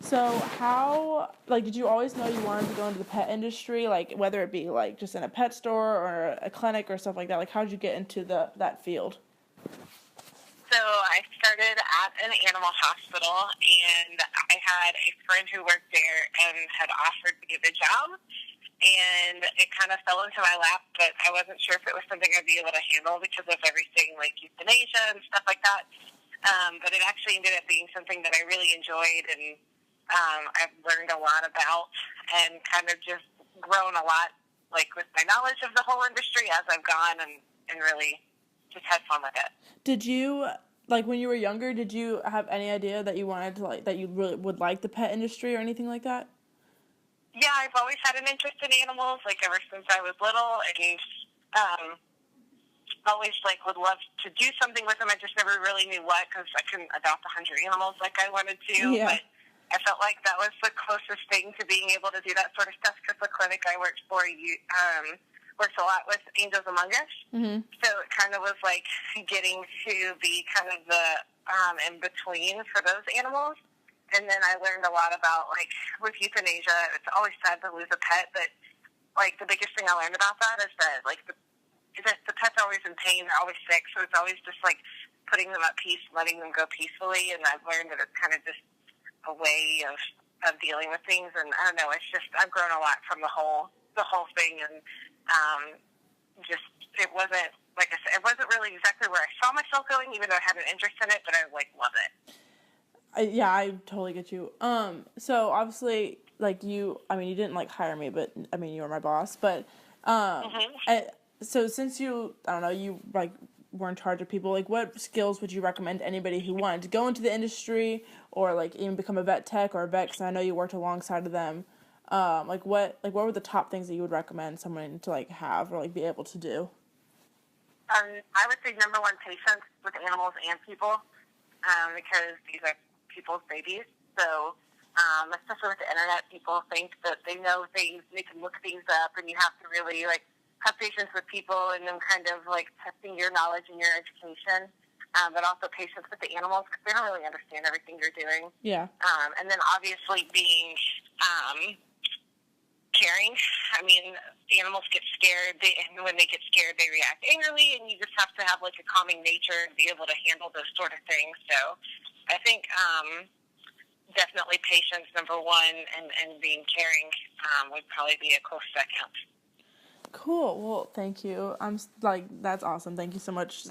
So how, like, did you always know you wanted to go into the pet industry, like, whether it be, like, just in a pet store or a clinic or stuff like that? Like, how did you get into that field? So I started at an animal hospital, and I had a friend who worked there and had offered me the job, and it kind of fell into my lap, but I wasn't sure if it was something I'd be able to handle because of everything like euthanasia and stuff like that. But it actually ended up being something that I really enjoyed, and I've learned a lot about and kind of just grown a lot, like with my knowledge of the whole industry as I've gone, and really just had fun with it. Did you, like, when you were younger, did you have any idea that you wanted to, like, that you really would like the pet industry or anything like that? Yeah, I've always had an interest in animals, like ever since I was little, and always like would love to do something with them. I just never really knew what because I couldn't adopt 100 animals like I wanted to. Yeah. But I felt like that was the closest thing to being able to do that sort of stuff because the clinic I worked for works a lot with Angels Among Us. Mm-hmm. So it kind of was like getting to be kind of the in between for those animals. And then I learned a lot about like with euthanasia. It's always sad to lose a pet, but like the biggest thing I learned about that is that like the pet's always in pain, they're always sick, so it's always just like putting them at peace, letting them go peacefully, and I've learned that it's kind of just a way of dealing with things, and I don't know, it's just, I've grown a lot from the whole thing, and just, it wasn't, like I said, it wasn't really exactly where I saw myself going, even though I had an interest in it, but I, like, love it. Yeah, I totally get you. So obviously, like, you didn't, like, hire me, but, I mean, you were my boss, but, so since you, I don't know, you, like, were in charge of people, like, what skills would you recommend to anybody who wanted to go into the industry or, like, even become a vet tech or a vet, because I know you worked alongside of them. What were the top things that you would recommend someone to, like, have or, like, be able to do? I would say number one, patience with animals and people, because these are people's babies. So, especially with the internet, people think that they know things, they can look things up, and you have to really, like, have patience with people and them kind of, like, testing your knowledge and your education, but also patience with the animals because they don't really understand everything you're doing. Yeah. And then obviously being caring. I mean, animals get scared, and when they get scared, they react angrily, and you just have to have, like, a calming nature and be able to handle those sort of things. So I think definitely patience, number one, and being caring would probably be a close second. Cool. Well, thank you. Like, that's awesome. Thank you so much